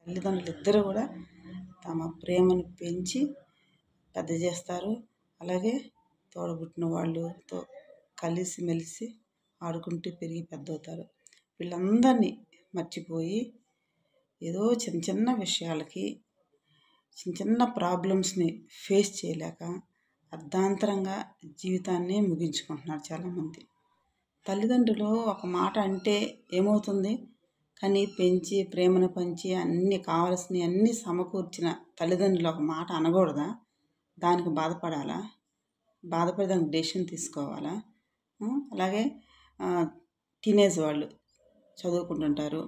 తల్లిదండ్రులు ఇద్దరు కూడా తమ ప్రేమను పెంచి పెద్ద చేస్తారు. అలాగే తోడబుట్టిన వాళ్ళతో కలిసిమెలిసి ఆడుకుంటూ పెరిగి పెద్దవుతారు. వీళ్ళందరినీ మర్చిపోయి ఏదో చిన్న చిన్న విషయాలకి చిన్న చిన్న ప్రాబ్లమ్స్ని ఫేస్ చేయలేక అర్ధాంతరంగా జీవితాన్ని ముగించుకుంటున్నారు చాలామంది. తల్లిదండ్రులు ఒక మాట అంటే ఏమవుతుంది? కానీ పెంచి ప్రేమను పంచి అన్నీ కావలసినవి అన్నీ సమకూర్చిన తల్లిదండ్రులు ఒక మాట అనకూడదా? దానికి బాధపడాలా? బాధపడి దానికి డెసిషన్ తీసుకోవాలా? అలాగే టీనేజ్ వాళ్ళు చదువుకుంటుంటారు,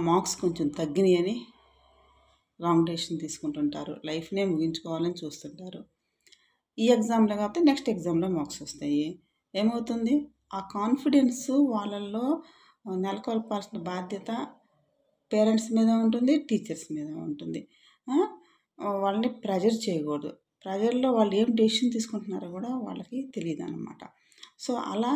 మార్క్స్ కొంచెం తగ్గినాయి అని రాంగ్ డెసిషన్ తీసుకుంటుంటారు, లైఫ్నే ముగించుకోవాలని చూస్తుంటారు. ఈ ఎగ్జామ్లో కాకపోతే నెక్స్ట్ ఎగ్జామ్లో మార్క్స్ వస్తాయి. ఏమవుతుంది? ఆ కాన్ఫిడెన్స్ వాళ్ళల్లో నెలకొల్పాల్సిన బాధ్యత పేరెంట్స్ మీద ఉంటుంది, టీచర్స్ మీద ఉంటుంది. వాళ్ళని ప్రెజర్ చేయకూడదు. ప్రెజర్లో వాళ్ళు ఏం డెసిషన్ తీసుకుంటున్నారో కూడా వాళ్ళకి తెలియదు అన్నమాట. సో అలా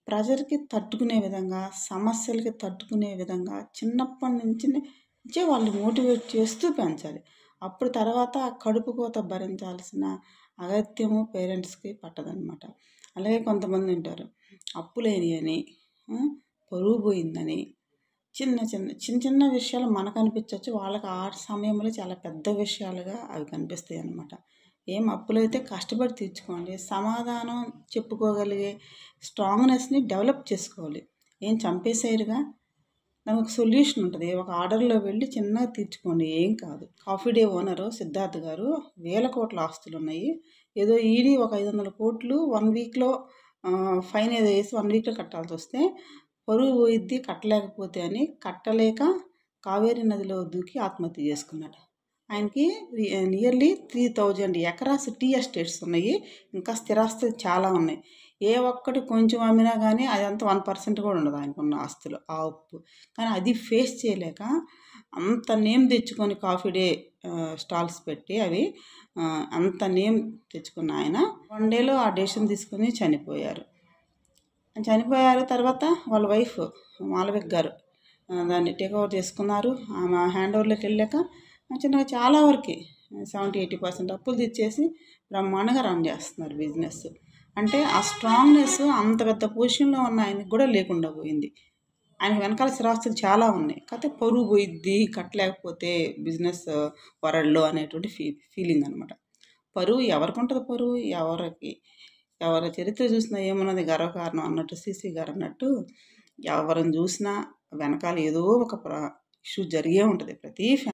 ప్రెజర్కి తట్టుకునే విధంగా, సమస్యలకి తట్టుకునే విధంగా చిన్నప్పటి నుంచే వాళ్ళు మోటివేట్ చేస్తూ పెంచాలి. అప్పుడు తర్వాత కడుపు కోత భరించాల్సిన అగత్యము పేరెంట్స్కి పట్టదనమాట. అలాగే కొంతమంది ఉంటారు, అప్పులేని అని, పరువు పోయిందని, చిన్న చిన్న విషయాలు మనకు అనిపించవచ్చు, వాళ్ళకి ఆ సమయంలో చాలా పెద్ద విషయాలుగా అవి కనిపిస్తాయి అన్నమాట. ఏం అప్పులైతే కష్టపడి తీర్చుకోండి, సమాధానం చెప్పుకోగలిగే స్ట్రాంగ్నెస్ని డెవలప్ చేసుకోవాలి. ఏం చంపేసేరుగా, దానికి ఒక సొల్యూషన్ ఉంటుంది. ఒక ఆర్డర్లో వెళ్ళి చిన్నగా తీర్చుకోండి, ఏం కాదు. కాఫీ డే ఓనరు సిద్ధార్థ్ గారు 1000 కోట్ల ఆస్తులు ఉన్నాయి. ఏదో ఈడీ ఒక 500 కోట్లు 1 వీక్లో ఫైన్ ఏదో వేసి 1 వీక్లో కట్టాల్సి వస్తే పరువు పోయిద్ది కట్టలేకపోతే అని కట్టలేక కావేరీ నదిలో దూకి ఆత్మహత్య చేసుకున్నాడు. ఆయనకి నియర్లీ 3000 ఎకరాస్ టీ ఎస్టేట్స్ ఉన్నాయి, ఇంకా స్థిరాస్తులు చాలా ఉన్నాయి. ఏ ఒక్కటి కొంచెం అమ్మినా కానీ అదంతా 1% కూడా ఉండదు ఆయనకున్న ఆస్తులు, ఆ అప్పు. కానీ అది ఫేస్ చేయలేక అంత నేమ్ తెచ్చుకొని కాఫీ డే స్టాల్స్ పెట్టి అవి అంత నేమ్ తెచ్చుకున్న ఆయన 1 డేలో ఆ డెసిషన్ తీసుకుని చనిపోయారు. తర్వాత వాళ్ళ వైఫ్ మాలవిక గారు దాన్ని టేక్ ఓవర్ చేసుకున్నారు. ఆమె హ్యాండ్ ఓవర్లోకి వెళ్ళాక చిన్నగా చాలా వరకు 70-80% అప్పులు తెచ్చేసి బ్రహ్మాండంగా రన్ చేస్తున్నారు బిజినెస్. అంటే ఆ స్ట్రాంగ్నెస్ అంత పెద్ద పొజిషన్లో ఉన్న ఆయనకి కూడా లేకుండా పోయింది. ఆయనకి వెనకాల స్థిరాస్తులు చాలా ఉన్నాయి, కాకపోతే పరువు పోయిద్ది కట్టలేకపోతే బిజినెస్ వరల్డ్లో అనేటువంటి ఫీలింగ్ అనమాట. పరువు ఎవరికి ఉంటుంది? పరువు ఎవరి చరిత్ర చూసినా ఏమున్నది గర్వకారణం అన్నట్టు సిసి గారు అన్నట్టు, ఎవరిని చూసినా వెనకాల ఏదో ఒక ఇష్యూ జరిగే ఉంటుంది ప్రతి